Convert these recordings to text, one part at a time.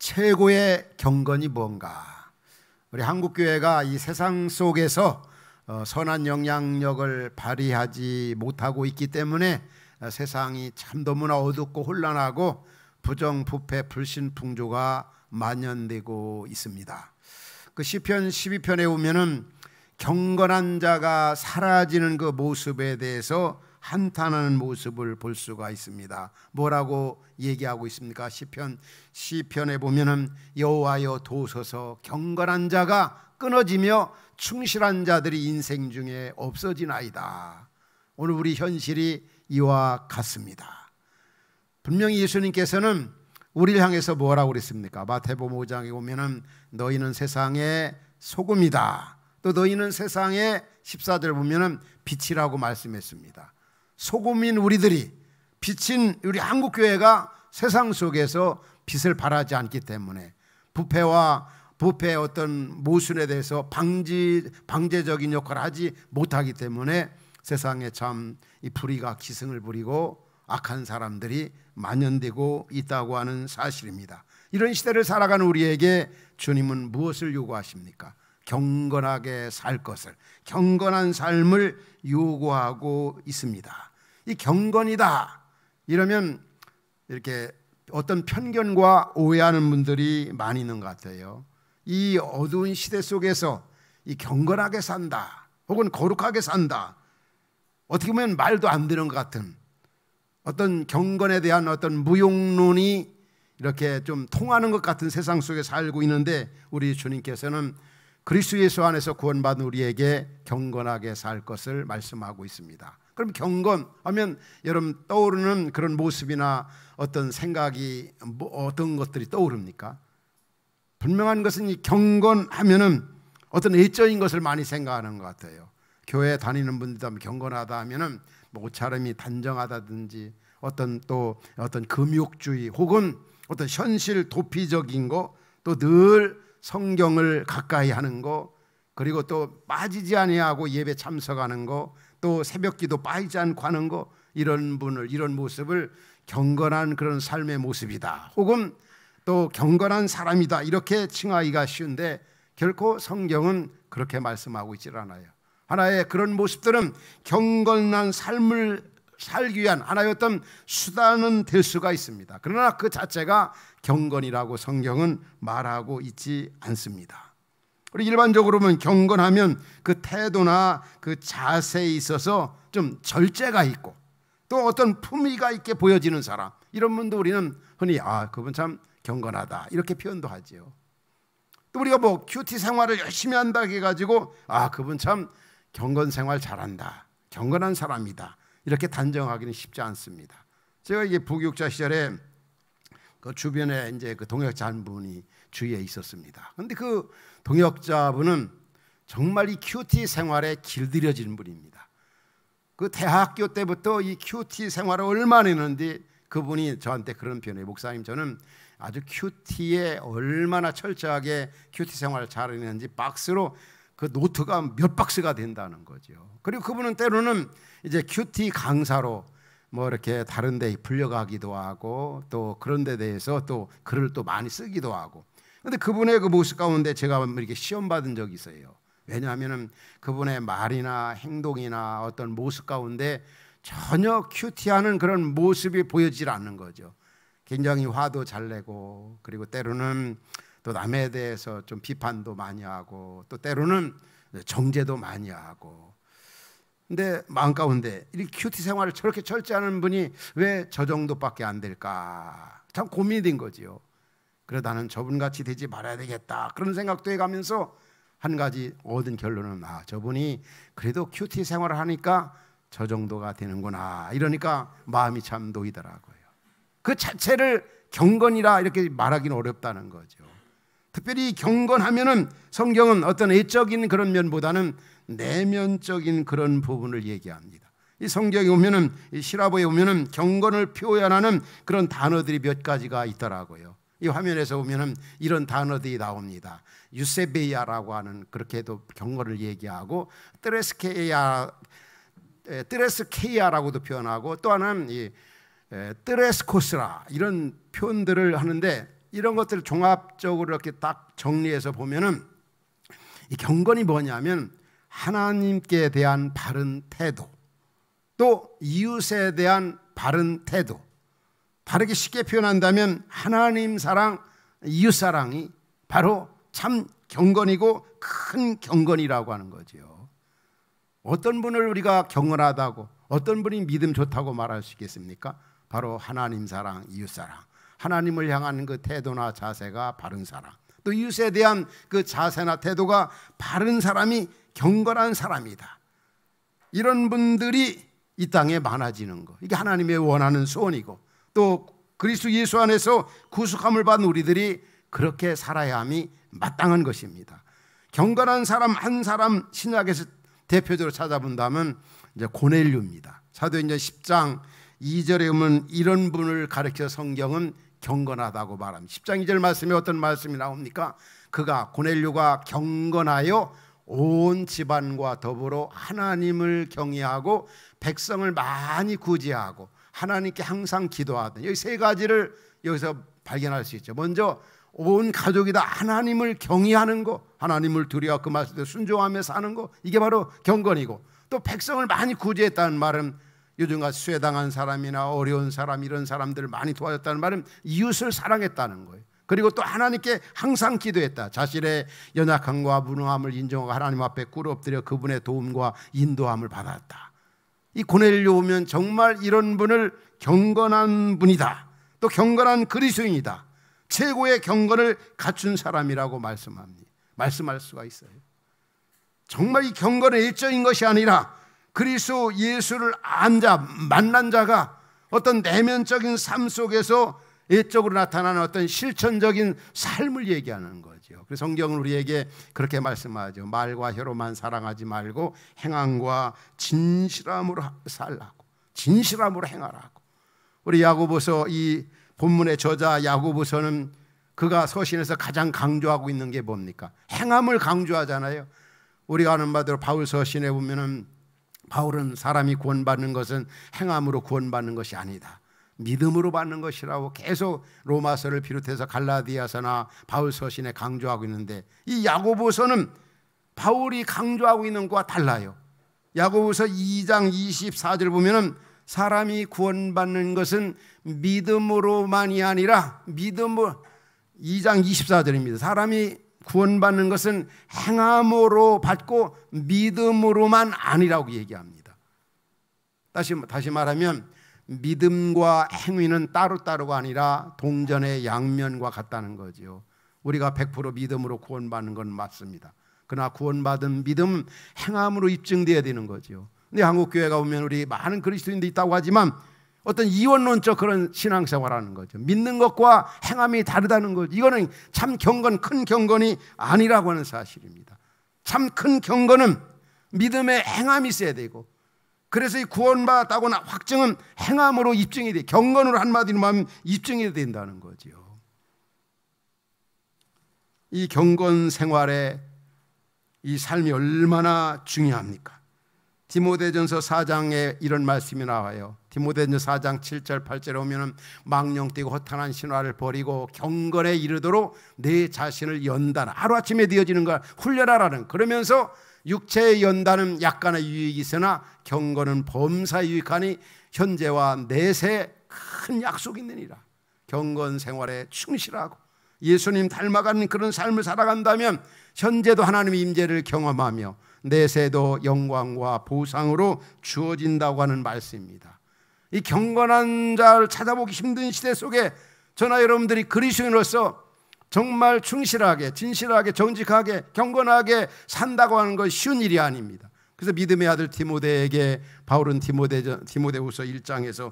최고의 경건이 뭔가? 우리 한국교회가 이 세상 속에서 선한 영향력을 발휘하지 못하고 있기 때문에 세상이 참 너무나 어둡고 혼란하고 부정부패 불신풍조가 만연되고 있습니다. 그 시편 12편에 보면은 경건한 자가 사라지는 그 모습에 대해서 한탄하는 모습을 볼 수가 있습니다. 뭐라고 얘기하고 있습니까? 시편에 보면은 여호와여 도우소서, 경건한 자가 끊어지며 충실한 자들이 인생 중에 없어지나이다. 오늘 우리 현실이 이와 같습니다. 분명히 예수님께서는 우리를 향해서 뭐라고 그랬습니까? 마태복음 5장에 보면은 너희는 세상의 소금이다. 또 너희는 세상의 14절 보면은 빛이라고 말씀했습니다. 소금인 우리들이, 빛인 우리 한국교회가 세상 속에서 빛을 발하지 않기 때문에 부패의 어떤 모순에 대해서 방제적인 역할을 하지 못하기 때문에 세상에 참 이 불의가 기승을 부리고 악한 사람들이 만연되고 있다고 하는 사실입니다. 이런 시대를 살아가는 우리에게 주님은 무엇을 요구하십니까? 경건하게 살 것을, 경건한 삶을 요구하고 있습니다. 이 경건이다 이러면 이렇게 어떤 편견과 오해하는 분들이 많이 있는 것 같아요. 이 어두운 시대 속에서 이 경건하게 산다 혹은 거룩하게 산다, 어떻게 보면 말도 안 되는 것 같은 어떤 경건에 대한 어떤 무용론이 이렇게 좀 통하는 것 같은 세상 속에 살고 있는데, 우리 주님께서는 그리스도 예수 안에서 구원받은 우리에게 경건하게 살 것을 말씀하고 있습니다. 그럼 경건하면 여러분 떠오르는 그런 모습이나 어떤 생각이 어떤 것들이 떠오릅니까? 분명한 것은 이 경건하면은 어떤 외적인 것을 많이 생각하는 것 같아요. 교회 다니는 분들도 하면 경건하다 하면은 뭐 옷차림이 단정하다든지 어떤 금욕주의 혹은 어떤 현실 도피적인 거, 또 늘 성경을 가까이 하는 거, 그리고 또 빠지지 아니하고 예배 참석하는 거, 또 새벽기도 빠지지 않고 하는 거, 이런 모습을 경건한 그런 삶의 모습이다 혹은 또 경건한 사람이다 이렇게 칭하기가 쉬운데, 결코 성경은 그렇게 말씀하고 있질 않아요. 하나의 그런 모습들은 경건한 삶을 살기 위한 하나의 어떤 수단은 될 수가 있습니다. 그러나 그 자체가 경건이라고 성경은 말하고 있지 않습니다. 우리 일반적으로 보면 경건하면 그 태도나 그 자세에 있어서 좀 절제가 있고 또 어떤 품위가 있게 보여지는 사람, 이런 분도 우리는 흔히 그분 참 경건하다 이렇게 표현도 하지요. 또 우리가 뭐 큐티 생활을 열심히 한다 해가지고 그분 참 경건 생활 잘한다, 경건한 사람이다 이렇게 단정하기는 쉽지 않습니다. 제가 이게 부교육자 시절에 그 주변에 이제 그 동역자 한 분이 주위에 있었습니다. 그런데 그 동역자분은 정말 이 큐티 생활에 길들여진 분입니다. 그 대학교 때부터 이 큐티 생활을 얼마나 했는데 그분이 저한테 그런 표현을, 목사님 저는 아주 큐티에 얼마나 철저하게 큐티 생활을 잘했는지 박스로 그 노트가 몇 박스가 된다는 거죠. 그리고 그분은 때로는 이제 큐티 강사로 뭐 이렇게 다른 데 불려가기도 하고 또 그런 데 대해서 또 글을 또 많이 쓰기도 하고. 근데 그분의 그 모습 가운데 제가 이렇게 시험 받은 적이 있어요. 왜냐하면은 그분의 말이나 행동이나 어떤 모습 가운데 전혀 큐티하는 그런 모습이 보여지질 않는 거죠. 굉장히 화도 잘 내고, 그리고 때로는 또 남에 대해서 좀 비판도 많이 하고, 또 때로는 정죄도 많이 하고. 근데 마음 가운데 이 큐티 생활을 저렇게 철저하는 분이 왜 저 정도밖에 안 될까, 참 고민이 된 거지요. 그래도 나는 저분같이 되지 말아야 되겠다 그런 생각도 해가면서 한 가지 얻은 결론은 저분이 그래도 큐티 생활을 하니까 저 정도가 되는구나, 이러니까 마음이 참 놓이더라고요. 그 자체를 경건이라 이렇게 말하기는 어렵다는 거죠. 특별히 경건하면은 성경은 어떤 외적인 그런 면보다는 내면적인 그런 부분을 얘기합니다. 이 성경에 보면은, 이 시라보에 보면은 경건을 표현하는 그런 단어들이 몇 가지가 있더라고요. 이 화면에서 보면은 이런 단어들이 나옵니다. 유세베이아라고 하는, 그렇게도 경건을 얘기하고, 뜨레스케이아라고도 표현하고, 또 하나는 이 뜨레스코스라 이런 표현들을 하는데, 이런 것들을 종합적으로 이렇게 딱 정리해서 보면은 이 경건이 뭐냐면 하나님께 대한 바른 태도, 또 이웃에 대한 바른 태도, 다르게 쉽게 표현한다면 하나님 사랑, 이웃 사랑이 바로 참 경건이고 큰 경건이라고 하는 거죠. 어떤 분을 우리가 경건하다고, 어떤 분이 믿음 좋다고 말할 수 있겠습니까? 바로 하나님 사랑, 이웃 사랑, 하나님을 향한 그 태도나 자세가 바른 사람, 또 이웃에 대한 그 자세나 태도가 바른 사람이 경건한 사람이다. 이런 분들이 이 땅에 많아지는 것, 이게 하나님의 원하는 소원이고, 또 그리스도 예수 안에서 구속함을 받은 우리들이 그렇게 살아야 함이 마땅한 것입니다. 경건한 사람 한 사람 신약에서 대표적으로 찾아본다면 이제 고넬료입니다. 사도행전 10장 2절에 보면 이런 분을 가르쳐 성경은 경건하다고 말합니다. 10장 2절 말씀에 어떤 말씀이 나옵니까? 그가 고넬료가 경건하여 온 집안과 더불어 하나님을 경외하고 백성을 많이 구제하고 하나님께 항상 기도하던, 여기 세 가지를 여기서 발견할 수 있죠. 먼저 온 가족이 다 하나님을 경외하는 거, 하나님을 두려워 그 말씀대로 순종하며 사는 거, 이게 바로 경건이고, 또 백성을 많이 구제했다는 말은 요즘같이 수혜당한 사람이나 어려운 사람, 이런 사람들을 많이 도와줬다는 말은 이웃을 사랑했다는 거예요. 그리고 또 하나님께 항상 기도했다. 자신의 연약함과 무능함을 인정하고 하나님 앞에 꿇어 엎드려 그분의 도움과 인도함을 받았다. 이 고넬료 보면 정말 이런 분을 경건한 분이다, 또 경건한 그리스도인이다, 최고의 경건을 갖춘 사람이라고 말씀할 수가 있어요. 정말 이 경건은 일적인 것이 아니라 그리스도 예수를 만난 자가 어떤 내면적인 삶 속에서 외적으로 나타나는 어떤 실천적인 삶을 얘기하는 거죠. 그래서 성경은 우리에게 그렇게 말씀하죠. 말과 혀로만 사랑하지 말고 행함과 진실함으로 살라고, 진실함으로 행하라고. 우리 야고보서 이 본문의 저자 야고보서는 그가 서신에서 가장 강조하고 있는 게 뭡니까? 행함을 강조하잖아요. 우리가 아는 바대로 바울 서신에 보면은 바울은 사람이 구원받는 것은 행함으로 구원받는 것이 아니다, 믿음으로 받는 것이라고 계속 로마서를 비롯해서 갈라디아서나 바울 서신에 강조하고 있는데, 이 야고보서는 바울이 강조하고 있는 것과 달라요. 야고보서 2장 24절 보면은 사람이 구원받는 것은 믿음으로만이 아니라 2장 24절입니다. 사람이 구원받는 것은 행함으로 받고 믿음으로만 아니라고 얘기합니다. 다시 말하면 믿음과 행위는 따로따로가 아니라 동전의 양면과 같다는 거죠. 우리가 100% 믿음으로 구원받는 건 맞습니다. 그러나 구원받은 믿음 행함으로 입증되어야 되는 거죠. 근데 한국교회가 보면 우리 많은 그리스도인들이 있다고 하지만 어떤 이원론적 그런 신앙생활하는 거죠. 믿는 것과 행함이 다르다는 거죠. 이거는 참 큰 경건이 아니라고 하는 사실입니다. 참 큰 경건은 믿음의 행함이 있어야 되고, 그래서 이 구원받았다고 확증은 행함으로 입증이 돼. 경건으로 한마디로 말하면 입증이 된다는 거죠. 이 경건 생활에 이 삶이 얼마나 중요합니까? 디모데전서 4장에 이런 말씀이 나와요. 디모데전서 4장 7절 8절에 오면은 망령되고 허탄한 신화를 버리고 경건에 이르도록 내 자신을 연단, 하루아침에 되어지는 걸 훈련하라는, 그러면서 육체의 연단은 약간의 유익이 있으나 경건은 범사에 유익하니 현재와 내세 큰 약속이 있느니라. 경건 생활에 충실하고 예수님 닮아가는 그런 삶을 살아간다면 현재도 하나님의 임재를 경험하며 내세도 영광과 보상으로 주어진다고 하는 말씀입니다. 이 경건한 자를 찾아보기 힘든 시대 속에 저나 여러분들이 그리스도인으로서 정말 충실하게, 진실하게, 정직하게, 경건하게 산다고 하는 건 쉬운 일이 아닙니다. 그래서 믿음의 아들 디모데에게 바울은 디모데후서 1장에서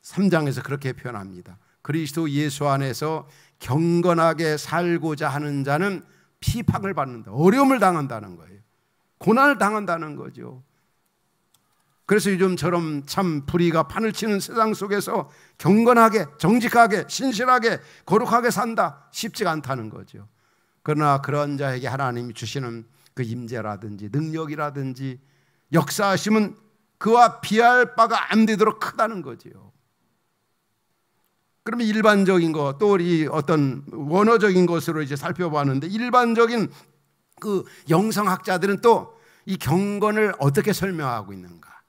3장에서 그렇게 표현합니다. 그리스도 예수 안에서 경건하게 살고자 하는 자는 피팍을 받는다, 어려움을 당한다는 거예요. 고난을 당한다는 거죠. 그래서 요즘처럼 참 불의가 판을 치는 세상 속에서 경건하게, 정직하게, 신실하게, 거룩하게 산다, 쉽지가 않다는 거죠. 그러나 그런 자에게 하나님이 주시는 그 임재라든지 능력이라든지 역사하심은 그와 비할 바가 안 되도록 크다는 거죠. 그러면 일반적인 것, 또 우리 어떤 원어적인 것으로 이제 살펴봤는데, 일반적인 그 영성학자들은 또 이 경건을 어떻게 설명하고 있는가?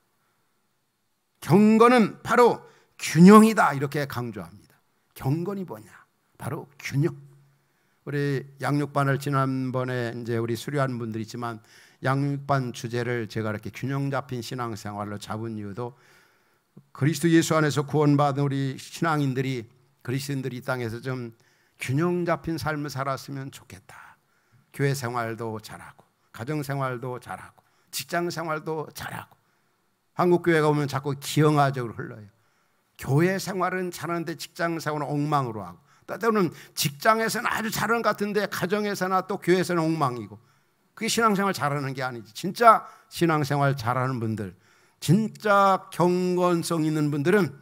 경건은 바로 균형이다, 이렇게 강조합니다. 경건이 뭐냐? 바로 균형. 우리 양육반을 지난번에 이제 우리 수료한 분들이 있지만, 양육반 주제를 제가 이렇게 균형 잡힌 신앙생활로 잡은 이유도, 그리스도 예수 안에서 구원받은 우리 신앙인들이, 그리스도인들이 이 땅에서 좀 균형 잡힌 삶을 살았으면 좋겠다. 교회 생활도 잘하고, 가정 생활도 잘하고, 직장 생활도 잘하고. 한국 교회가 오면 자꾸 기형아적으로 흘러요. 교회 생활은 잘하는데 직장 생활은 엉망으로 하고, 때로는 직장에서는 아주 잘하는 것 같은데 가정에서나 또 교회에서는 엉망이고. 그게 신앙생활 잘하는 게 아니지. 진짜 신앙생활 잘하는 분들, 진짜 경건성 있는 분들은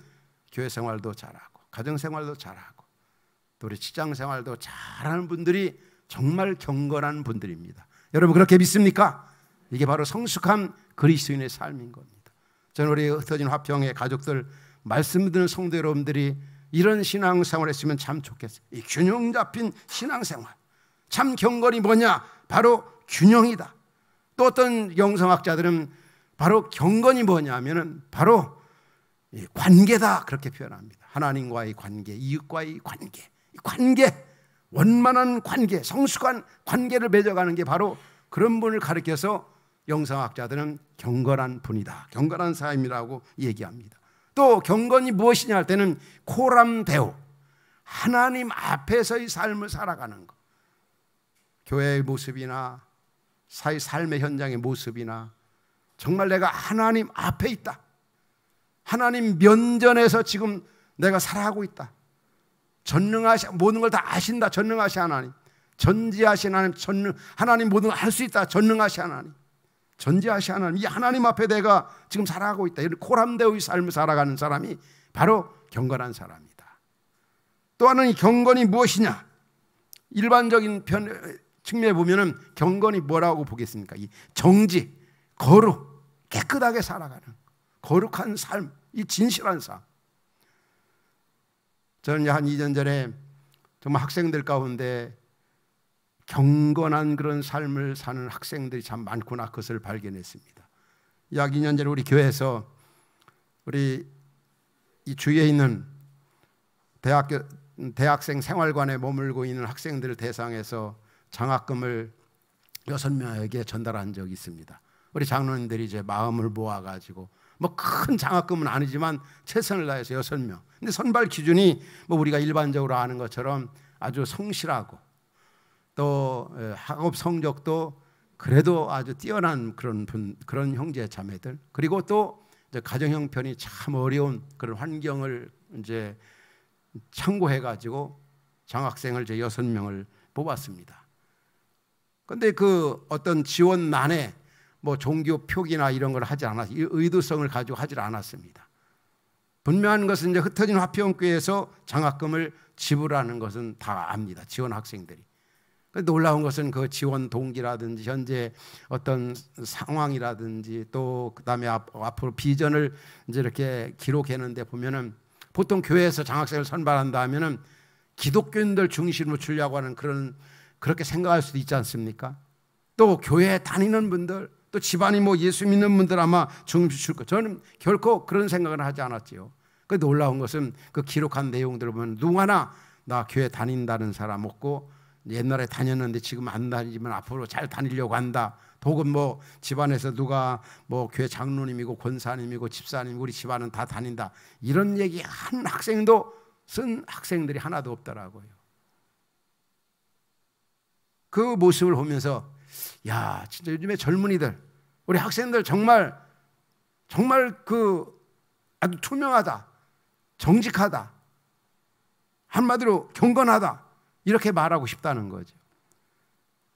교회 생활도 잘하고, 가정 생활도 잘하고, 또 우리 직장 생활도 잘하는 분들이 정말 경건한 분들입니다. 여러분 그렇게 믿습니까? 이게 바로 성숙한 그리스도인의 삶인 겁니다. 저는 우리 흩어진 화평의 가족들, 말씀 듣는 성도 여러분들이 이런 신앙생활을 했으면 참 좋겠어요. 이 균형 잡힌 신앙생활. 참 경건이 뭐냐? 바로 균형이다. 또 어떤 영성학자들은 바로 경건이 뭐냐 하면은 바로 관계다, 그렇게 표현합니다. 하나님과의 관계, 이웃과의 관계, 이 관계, 원만한 관계, 성숙한 관계를 맺어가는 게 바로 그런 분을 가리켜서 영성학자들은 경건한 분이다, 경건한 사람이라고 얘기합니다. 또 경건이 무엇이냐 할 때는 코람데오, 하나님 앞에서의 삶을 살아가는 것. 교회의 모습이나 삶의 현장의 모습이나 정말 내가 하나님 앞에 있다, 하나님 면전에서 지금 내가 살아가고 있다. 전능하신, 모든 걸 다 아신다, 전능하신 하나님, 전지하신 하나님, 하나님 모든 걸 할 수 있다, 전능하신 하나님, 전지하신 하나님, 이 하나님 앞에 내가 지금 살아가고 있다. 이런 코람데오의 삶을 살아가는 사람이 바로 경건한 사람이다. 또 하나는 이 경건이 무엇이냐? 일반적인 측면에 보면은 경건이 뭐라고 보겠습니까? 이 정직, 거룩, 깨끗하게 살아가는 거룩한 삶, 이 진실한 삶. 저는 한 2년 전에 정말 학생들 가운데 경건한 그런 삶을 사는 학생들이 참 많구나, 그것을 발견했습니다. 약 2년 전에 우리 교회에서 우리 이 주위에 있는 대학생 생활관에 머물고 있는 학생들을 대상해서 장학금을 6명에게 전달한 적이 있습니다. 우리 장로님들이 이제 마음을 모아가지고 뭐 큰 장학금은 아니지만 최선을 다해서 6명. 근데 선발 기준이 뭐 우리가 일반적으로 아는 것처럼 아주 성실하고 또 학업 성적도 그래도 아주 뛰어난 그런 형제 자매들, 그리고 또 이제 가정 형편이 참 어려운 그런 환경을 이제 참고해가지고 장학생을 이제 6명을 뽑았습니다. 근데 그 어떤 지원란에 뭐 종교 표기나 이런 걸 하지 않았어요. 의도성을 가지고 하질 않았습니다. 분명한 것은 이제 흩어진 화평교회에서 장학금을 지불하는 것은 다 압니다, 지원 학생들이. 놀라운 것은 그 지원 동기라든지 현재 어떤 상황이라든지 또 그다음에 앞으로 비전을 이제 이렇게 기록했는데 보면은 보통 교회에서 장학생을 선발한다 하면은 기독교인들 중심으로 주려고 하는 그렇게 생각할 수도 있지 않습니까? 또 교회에 다니는 분들, 또 집안이 뭐 예수 믿는 분들 아마 중심으로 줄 거. 저는 결코 그런 생각을 하지 않았지요. 그 놀라운 것은 그 기록한 내용들을 보면 누구 하나 나 교회 다닌다는 사람 없고, 옛날에 다녔는데 지금 안 다니지만 앞으로 잘 다니려고 한다. 혹은 뭐 집안에서 누가 뭐 교회 장로님이고 권사님이고 집사님이고 우리 집안은 다 다닌다, 이런 얘기 한 학생도 쓴 학생들이 하나도 없더라고요. 그 모습을 보면서 야, 진짜 요즘에 젊은이들, 우리 학생들 정말 그 아주 투명하다, 정직하다, 한마디로 경건하다, 이렇게 말하고 싶다는 거죠.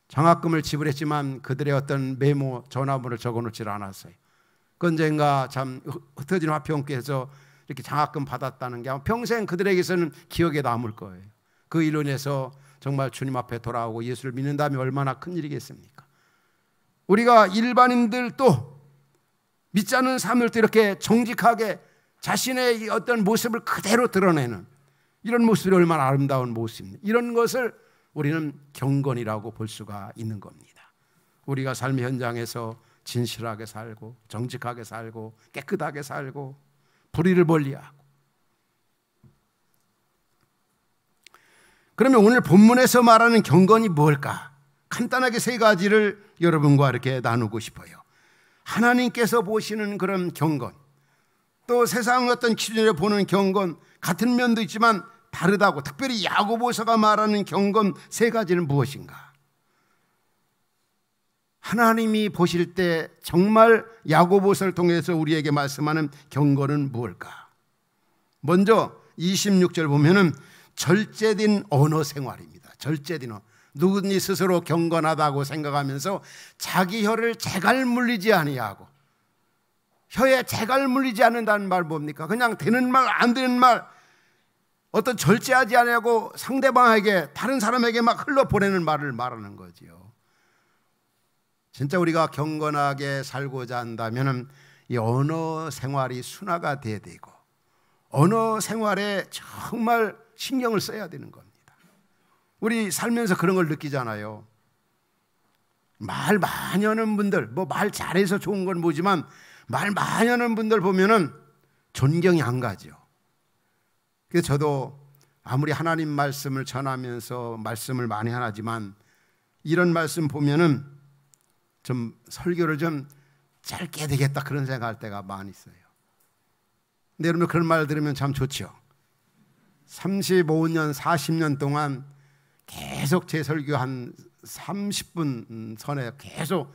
장학금을 지불했지만 그들의 어떤 메모, 전화번호를 적어놓지 않았어요. 그 언젠가 참 흩어진 화평교회에서 이렇게 장학금 받았다는 게 아마 평생 그들에게서는 기억에 남을 거예요. 그 일로 인해서 정말 주님 앞에 돌아오고 예수를 믿는다면 얼마나 큰 일이겠습니까? 우리가 일반인들도 믿지 않는 사람들도 이렇게 정직하게 자신의 어떤 모습을 그대로 드러내는 이런 모습이 얼마나 아름다운 모습입니다. 이런 것을 우리는 경건이라고 볼 수가 있는 겁니다. 우리가 삶의 현장에서 진실하게 살고 정직하게 살고 깨끗하게 살고 불의를 멀리하고. 그러면 오늘 본문에서 말하는 경건이 뭘까? 간단하게 세 가지를 여러분과 이렇게 나누고 싶어요. 하나님께서 보시는 그런 경건, 또 세상 어떤 기준으로 보는 경건, 같은 면도 있지만 다르다고, 특별히 야고보서가 말하는 경건 세 가지는 무엇인가? 하나님이 보실 때 정말 야고보서를 통해서 우리에게 말씀하는 경건은 무엇일까? 먼저 26절 보면은 절제된 언어 생활입니다. 절제된 언어. 누구든지 스스로 경건하다고 생각하면서 자기 혀를 재갈 물리지 아니하고, 혀에 재갈 물리지 않는다는 말 뭡니까? 그냥 되는 말 안 되는 말, 어떤 절제하지 아니하고 상대방에게, 다른 사람에게 막 흘러보내는 말을 말하는 거지요. 진짜 우리가 경건하게 살고자 한다면 이 언어 생활이 순화가 돼야 되고, 언어 생활에 정말 신경을 써야 되는 겁니다. 우리 살면서 그런 걸 느끼잖아요. 말 많이 하는 분들, 뭐 말 잘해서 좋은 건 뭐지만 말 많이 하는 분들 보면은 존경이 안 가죠. 그래서 저도 아무리 하나님 말씀을 전하면서 말씀을 많이 하지만 이런 말씀 보면은 좀 설교를 좀 짧게 해야 되겠다 그런 생각할 때가 많이 있어요. 근데 여러분 그런 말 들으면 참 좋죠. 35년, 40년 동안 계속 제 설교 한 30분 선에 계속,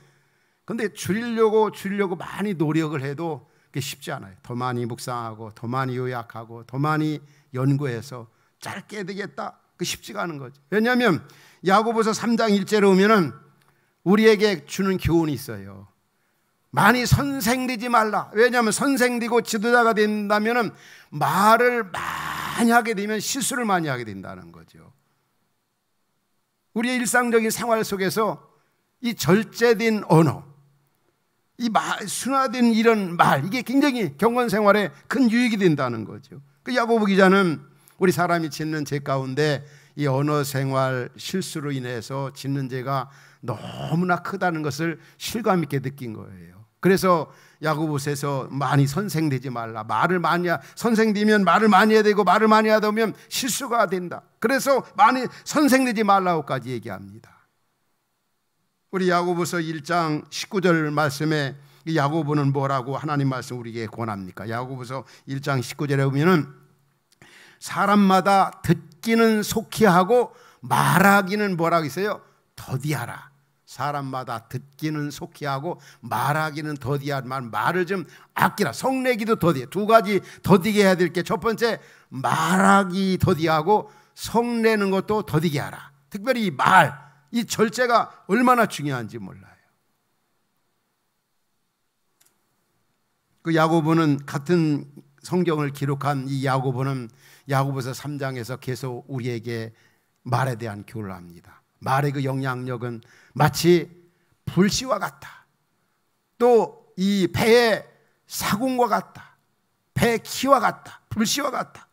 근데 줄이려고 많이 노력을 해도 그게 쉽지 않아요. 더 많이 묵상하고 더 많이 요약하고 더 많이 연구해서 짧게 해야 되겠다, 그 쉽지가 않은 거죠. 왜냐하면 야고보서 3장 1절에 오면은 우리에게 주는 교훈이 있어요. 많이 선생되지 말라. 왜냐하면 선생되고 지도자가 된다면은 말을 많이 하게 되면 실수를 많이 하게 된다는 거죠. 우리의 일상적인 생활 속에서 이 절제된 언어, 이 순화된 이런 말, 이게 굉장히 경건 생활에 큰 유익이 된다는 거죠. 그 야고보 기자는 우리 사람이 짓는 죄 가운데 이 언어 생활 실수로 인해서 짓는 죄가 너무나 크다는 것을 실감 있게 느낀 거예요. 그래서 야고보서에서 많이 선생되지 말라. 선생되면 말을 많이 해야 되고, 말을 많이 하다 보면 실수가 된다. 그래서 많이 선생되지 말라고까지 얘기합니다. 우리 야고보서 1장 19절 말씀에 야고보는 뭐라고 하나님 말씀 우리에게 권합니까? 야고보서 1장 19절에 보면은 사람마다 듣기는 속히 하고 말하기는 뭐라고 있어요? 더디하라. 사람마다 듣기는 속히 하고 말하기는 더디하라. 말을 좀 아끼라. 성내기도 더디해. 두 가지 더디게 해야 될 게, 첫 번째 말하기 더디하고 성내는 것도 더디게 하라. 특별히 이 말, 이 절제가 얼마나 중요한지 몰라요. 그 야고보는, 같은 성경을 기록한 이 야고보는 야고보서 3장에서 계속 우리에게 말에 대한 교훈을 합니다. 말의 그 영향력은 마치 불씨와 같다. 또 이 배의 사공과 같다. 배의 키와 같다. 불씨와 같다.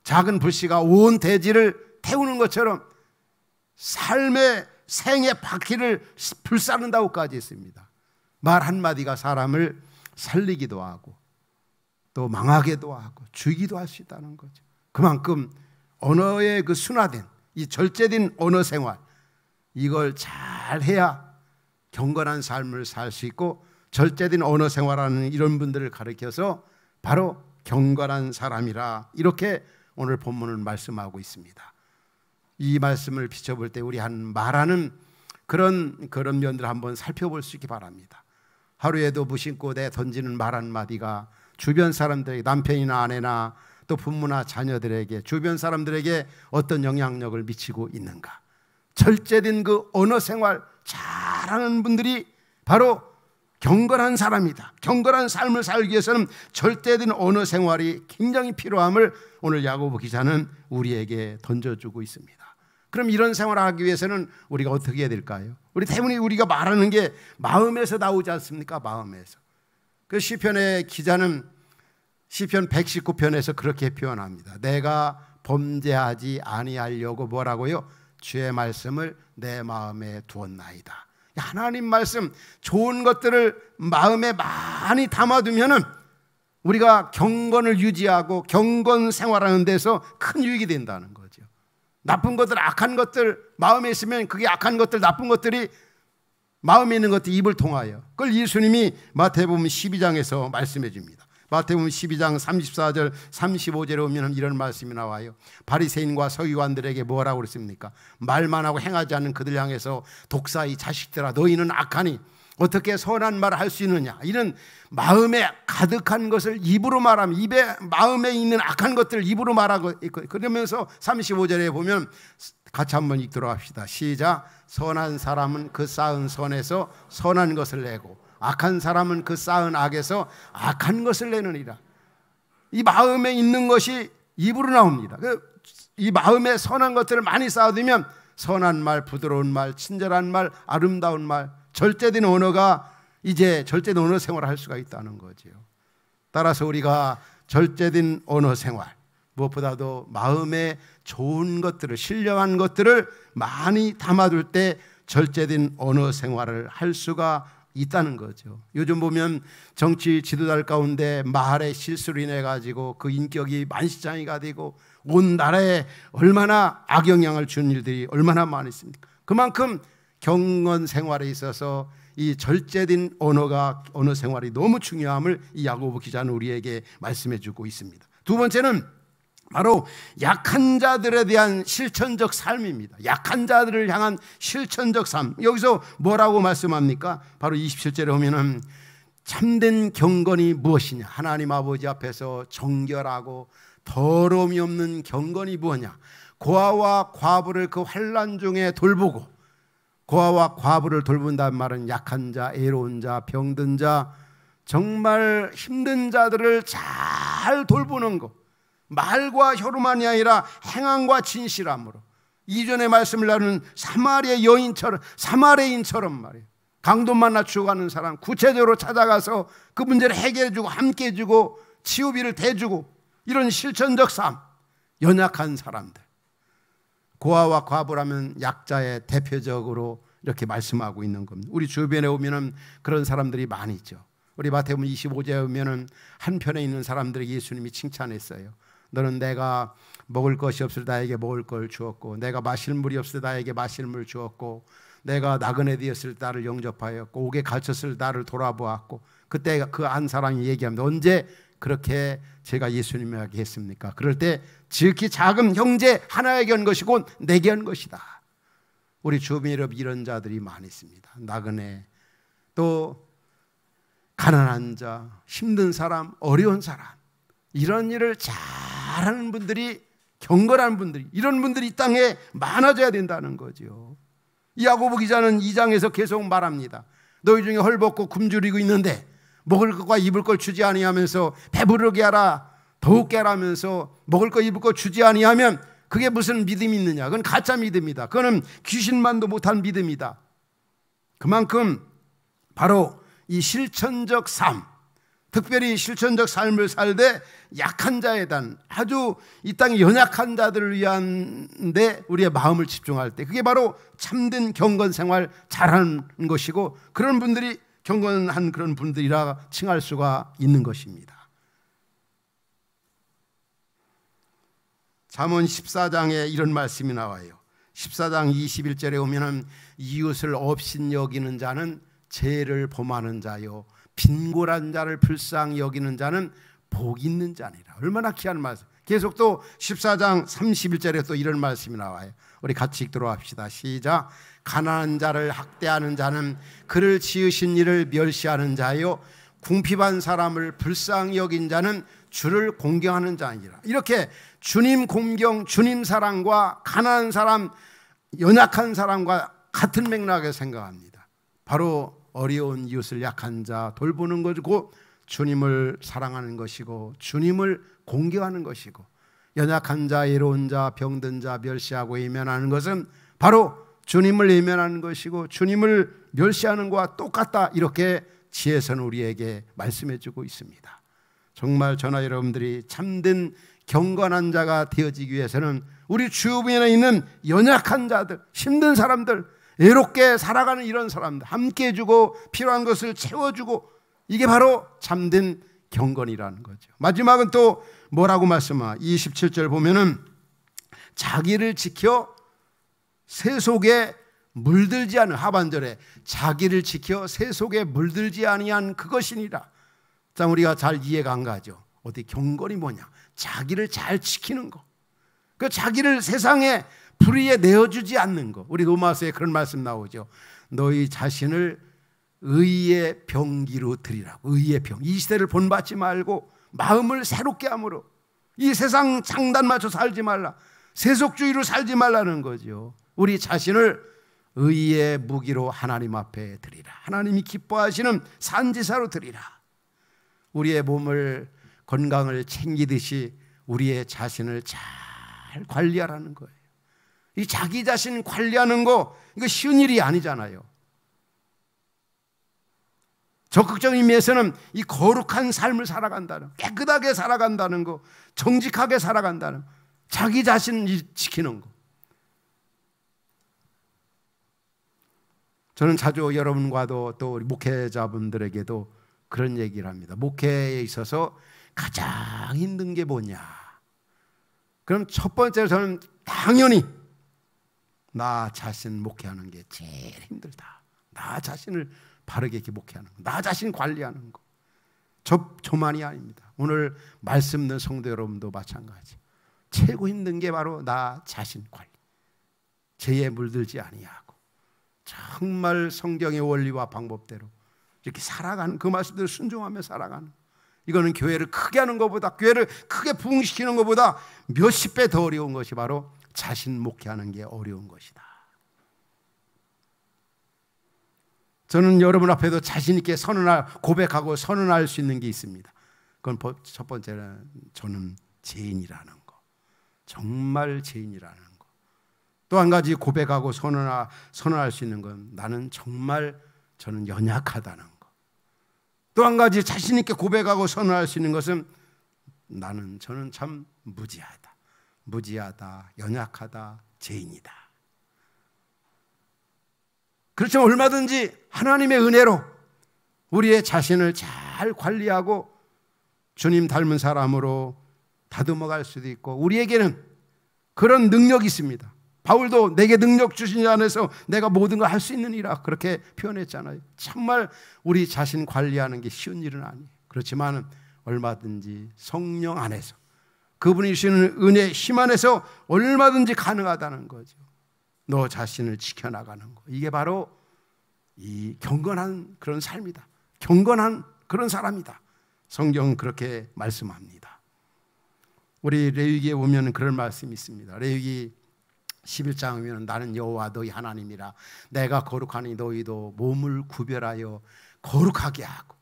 작은 불씨가 온 대지를 태우는 것처럼 삶의 생의 바퀴를 불사른다고까지 했습니다. 말 한마디가 사람을 살리기도 하고 또 망하게도 하고 죽이기도 할 수 있다는 거죠. 그만큼 언어의 그 순화된, 이 절제된 언어 생활, 이걸 잘 해야 경건한 삶을 살 수 있고, 절제된 언어 생활하는 이런 분들을 가리켜서 바로 경건한 사람이라, 이렇게 오늘 본문을 말씀하고 있습니다. 이 말씀을 비춰볼 때 우리 말하는 그런 면들을 한번 살펴볼 수 있기 바랍니다. 하루에도 무심코 내 던지는 말 한마디가 주변 사람들에게, 남편이나 아내나 또 부모나 자녀들에게, 주변 사람들에게 어떤 영향력을 미치고 있는가. 절제된 그 언어 생활 잘하는 분들이 바로 경건한 사람이다. 경건한 삶을 살기 위해서는 절제된 언어 생활이 굉장히 필요함을 오늘 야고보 기자는 우리에게 던져주고 있습니다. 그럼 이런 생활을 하기 위해서는 우리가 어떻게 해야 될까요? 대부분 우리가 말하는 게 마음에서 나오지 않습니까? 마음에서. 그 시편의 기자는 시편 119편에서 그렇게 표현합니다. 내가 범죄하지 아니하려고 뭐라고요? 주의 말씀을 내 마음에 두었나이다. 하나님 말씀 좋은 것들을 마음에 많이 담아두면은 우리가 경건을 유지하고 경건 생활하는 데서 큰 유익이 된다는 거죠. 나쁜 것들, 악한 것들 마음에 있으면 그게 악한 것들, 나쁜 것들이 마음에 있는 것들이 입을 통하여, 그걸 예수님이 마태복음 12장에서 말씀해 줍니다. 마태복음 12장 34절 35절에 오면 이런 말씀이 나와요. 바리새인과 서기관들에게 뭐라고 그랬습니까? 말만 하고 행하지 않는 그들 향해서 독사의 자식들아 너희는 악하니 어떻게 선한 말을 할 수 있느냐. 이런 마음에 가득한 것을 입으로 말하면, 입에 마음에 있는 악한 것들을 입으로 말하고 있고, 그러면서 35절에 보면 같이 한번 읽도록 합시다. 시작. 선한 사람은 그 쌓은 선에서 선한 것을 내고 악한 사람은 그 쌓은 악에서 악한 것을 내느니라. 이 마음에 있는 것이 입으로 나옵니다. 이 마음에 선한 것들을 많이 쌓아두면 선한 말, 부드러운 말, 친절한 말, 아름다운 말, 절제된 언어가 이제 절제된 언어 생활을 할 수가 있다는 거죠. 따라서 우리가 절제된 언어 생활, 무엇보다도 마음에 좋은 것들을, 신령한 것들을 많이 담아둘 때 절제된 언어 생활을 할 수가 있다는 거죠. 요즘 보면 정치 지도자들 가운데 말의 실수로 인해 가지고 그 인격이 만시장이가 되고 온 나라에 얼마나 악영향을 주는 일들이 얼마나 많이 있습니까? 그만큼 경건 생활에 있어서 이 절제된 언어 생활이 너무 중요함을 이 야고보 기자는 우리에게 말씀해 주고 있습니다. 두 번째는 바로 약한 자들에 대한 실천적 삶입니다. 약한 자들을 향한 실천적 삶. 여기서 뭐라고 말씀합니까? 바로 27절에 보면은 참된 경건이 무엇이냐? 하나님 아버지 앞에서 정결하고 더러움이 없는 경건이 무엇이냐? 고아와 과부를 그 환난 중에 돌보고, 고아와 과부를 돌본다는 말은 약한 자, 애로운 자, 병든 자, 정말 힘든 자들을 잘 돌보는 것. 말과 혀로만이 아니라 행함과 진실함으로. 이전에 말씀을 나누는 사마리아 여인처럼 말이에요. 강도 만나 죽어가는 사람 구체적으로 찾아가서 그 문제를 해결해주고 함께 해주고 치유비를 대주고, 이런 실천적 삶. 연약한 사람들, 고아와 과부라면 약자의 대표적으로 이렇게 말씀하고 있는 겁니다. 우리 주변에 오면은 그런 사람들이 많이 있죠. 우리 마태복음 25절에 보면은 한편에 있는 사람들에게 예수님이 칭찬했어요. 너는 내가 먹을 것이 없을 나에게 먹을 걸 주었고, 내가 마실 물이 없을 나에게 마실 물 주었고, 내가 나그네 되었을 나를 영접하였고, 옥에 갇혔을 나를 돌아보았고. 그때 그 한 사람이 얘기합니다. 언제 그렇게 제가 예수님에게 했습니까? 그럴 때 지극히 작은 형제 하나에게 한 것이 곧 내게 한 것이다. 우리 주변에 이런 자들이 많이 있습니다. 나그네, 또 가난한 자, 힘든 사람, 어려운 사람, 이런 일을 잘하는 분들이, 경건한 분들이, 이런 분들이 이 땅에 많아져야 된다는 거죠. 야고보 기자는 2장에서 계속 말합니다. 너희 중에 헐벗고 굶주리고 있는데 먹을 것과 입을 걸 주지 아니하면서 배부르게 하라, 더욱게 하라면서 먹을 것 입을 것 주지 아니하면 그게 무슨 믿음이 있느냐? 그건 가짜 믿음이다. 그거는 귀신만도 못한 믿음이다. 그만큼 바로 이 실천적 삶, 특별히 실천적 삶을 살되 약한 자에 대한, 아주 이 땅의 연약한 자들을 위한데 우리의 마음을 집중할 때, 그게 바로 참된 경건 생활 잘하는 것이고, 그런 분들이 경건한 그런 분들이라 칭할 수가 있는 것입니다. 잠언 14장에 이런 말씀이 나와요. 14장 21절에 오면은 이웃을 업신 여기는 자는 죄를 범하는 자요, 빈골한 자를 불쌍히 여기는 자는 복 있는 자니라. 얼마나 귀한 말씀. 계속 또 14장 31절에 또 이런 말씀이 나와요. 우리 같이 읽도록 합시다. 시작. 가난한 자를 학대하는 자는 그를 지으신 이를 멸시하는 자요, 궁핍한 사람을 불쌍히 여긴 자는 주를 공경하는 자니라. 이렇게 주님 공경, 주님 사랑과 가난한 사람, 연약한 사람과 같은 맥락에 생각합니다. 바로 어려운 이웃을, 약한 자 돌보는 것이고, 주님을 사랑하는 것이고, 주님을 공경하는 것이고, 연약한 자, 애로운 자, 병든 자 멸시하고 외면하는 것은 바로 주님을 외면하는 것이고, 주님을 멸시하는 것과 똑같다. 이렇게 지혜서는 우리에게 말씀해 주고 있습니다. 정말 저나 여러분들이 참된 경건한 자가 되어지기 위해서는 우리 주변에 있는 연약한 자들, 힘든 사람들, 외롭게 살아가는 이런 사람들 함께 해주고 필요한 것을 채워주고, 이게 바로 참된 경건이라는 거죠. 마지막은 또 뭐라고 말씀하? 27절 보면은 자기를 지켜 새 속에 물들지 않은, 하반절에 자기를 지켜 새 속에 물들지 아니한 그것이니라. 자, 우리가 잘 이해가 안 가죠. 어디 경건이 뭐냐? 자기를 잘 지키는 거. 그 자기를 세상에 불의에 내어주지 않는 거. 우리 로마서에 그런 말씀 나오죠. 너희 자신을 의의 병기로 드리라고. 의의 병. 이 시대를 본받지 말고 마음을 새롭게 함으로, 이 세상 장단 맞춰 살지 말라, 세속주의로 살지 말라는 거죠. 우리 자신을 의의 무기로 하나님 앞에 드리라. 하나님이 기뻐하시는 산지사로 드리라. 우리의 몸을, 건강을 챙기듯이 우리의 자신을 잘 관리하라는 거예요. 이 자기 자신 관리하는 거, 이거 쉬운 일이 아니잖아요. 적극적인 의미에서는 이 거룩한 삶을 살아간다는, 깨끗하게 살아간다는 거, 정직하게 살아간다는, 자기 자신을 지키는 거. 저는 자주 여러분과도 또 우리 목회자분들에게도 그런 얘기를 합니다. 목회에 있어서 가장 힘든 게 뭐냐? 그럼 첫 번째로 저는 당연히 나 자신 목회하는 게 제일 힘들다. 나 자신을 바르게 이렇게 목회하는 거, 나 자신 관리하는 거. 저만이 아닙니다. 오늘 말씀 듣는 성도 여러분도 마찬가지. 최고 힘든 게 바로 나 자신 관리. 죄에 물들지 아니하고 정말 성경의 원리와 방법대로 이렇게 살아가는, 그 말씀대로 순종하며 살아가는, 이거는 교회를 크게 하는 것보다, 교회를 크게 부흥시키는 것보다 몇십 배 더 어려운 것이 바로 자신 목회하는 게 어려운 것이다. 저는 여러분 앞에도 자신 있게 고백하고 선언할 수 있는 게 있습니다. 그건 첫 번째는 저는 죄인이라는 거, 정말 죄인이라는 거. 또 한 가지 고백하고 선언할 수 있는 건 나는 정말 저는 연약하다는 거. 또 한 가지 자신 있게 고백하고 선언할 수 있는 것은 저는 참 무지하다, 연약하다, 죄인이다. 그렇지만 얼마든지 하나님의 은혜로 우리의 자신을 잘 관리하고 주님 닮은 사람으로 다듬어갈 수도 있고, 우리에게는 그런 능력이 있습니다. 바울도 내게 능력 주신 자 안에서 내가 모든 걸 할 수 있느니라 그렇게 표현했잖아요. 정말 우리 자신 관리하는 게 쉬운 일은 아니에요. 그렇지만 얼마든지 성령 안에서, 그분이 주시는 은혜 힘 안에서 얼마든지 가능하다는 거죠. 너 자신을 지켜나가는 거, 이게 바로 이 경건한 그런 삶이다. 경건한 그런 사람이다. 성경은 그렇게 말씀합니다. 우리 레위기에 보면 그런 말씀이 있습니다. 레위기 11장에 보면 나는 여호와 너희 하나님이라, 내가 거룩하니 너희도 몸을 구별하여 거룩하게 하고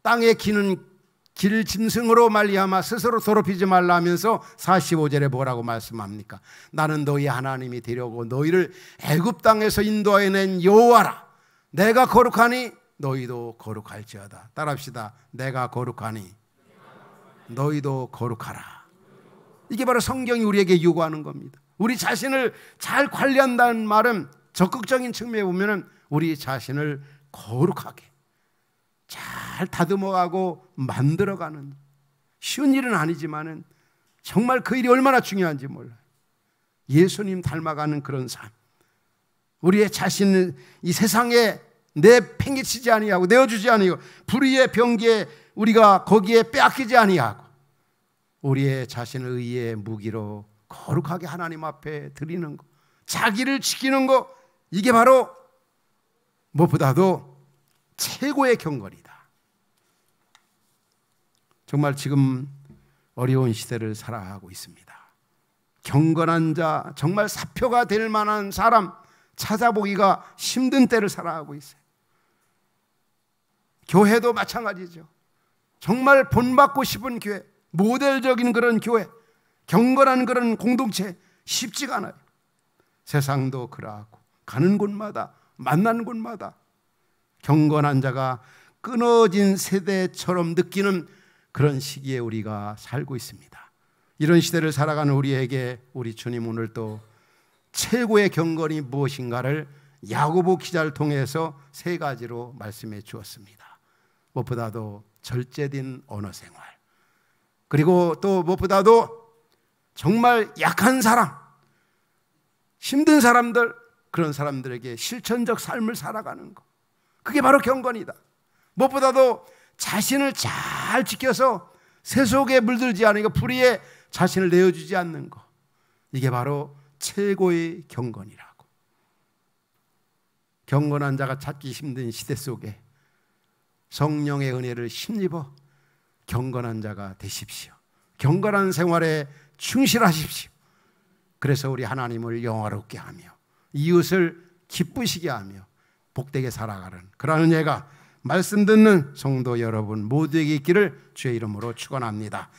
땅에 기는 길 짐승으로 말미암아 스스로 더럽히지 말라 하면서 45절에 뭐라고 말씀합니까? 나는 너희 하나님이 되려고 너희를 애굽 땅에서 인도하여 낸 여호와라. 내가 거룩하니 너희도 거룩할지어다. 따라합시다. 내가 거룩하니 너희도 거룩하라. 이게 바로 성경이 우리에게 요구하는 겁니다. 우리 자신을 잘 관리한다는 말은 적극적인 측면에 보면 우리 자신을 거룩하게 잘 다듬어가고 만들어가는, 쉬운 일은 아니지만 정말 그 일이 얼마나 중요한지 몰라요. 예수님 닮아가는 그런 삶, 우리의 자신을 이 세상에 내팽개치지 아니하고 내어주지 아니하고 불의의 병기에 우리가 거기에 빼앗기지 아니하고 우리의 자신을 의의 무기로 거룩하게 하나님 앞에 드리는 것, 자기를 지키는 것, 이게 바로 무엇보다도 최고의 경건이다. 정말 지금 어려운 시대를 살아가고 있습니다. 경건한 자, 정말 사표가 될 만한 사람 찾아보기가 힘든 때를 살아가고 있어요. 교회도 마찬가지죠. 정말 본받고 싶은 교회, 모델적인 그런 교회, 경건한 그런 공동체 쉽지가 않아요. 세상도 그러하고 가는 곳마다 만나는 곳마다 경건한 자가 끊어진 세대처럼 느끼는 그런 시기에 우리가 살고 있습니다. 이런 시대를 살아가는 우리에게 우리 주님 오늘 또 최고의 경건이 무엇인가를 야고보 기자를 통해서 세 가지로 말씀해 주었습니다. 무엇보다도 절제된 언어 생활, 그리고 또 무엇보다도 정말 약한 사람, 힘든 사람들, 그런 사람들에게 실천적 삶을 살아가는 것, 그게 바로 경건이다. 무엇보다도 자신을 잘 지켜서 세속에 물들지 않으니까 불의에 자신을 내어주지 않는 것, 이게 바로 최고의 경건이라고. 경건한 자가 찾기 힘든 시대 속에 성령의 은혜를 힘입어 경건한 자가 되십시오. 경건한 생활에 충실하십시오. 그래서 우리 하나님을 영화롭게 하며 이웃을 기쁘시게 하며 복되게 살아가는 그런 은혜가 말씀 듣는 성도 여러분 모두에게 있기를 주의 이름으로 축원합니다.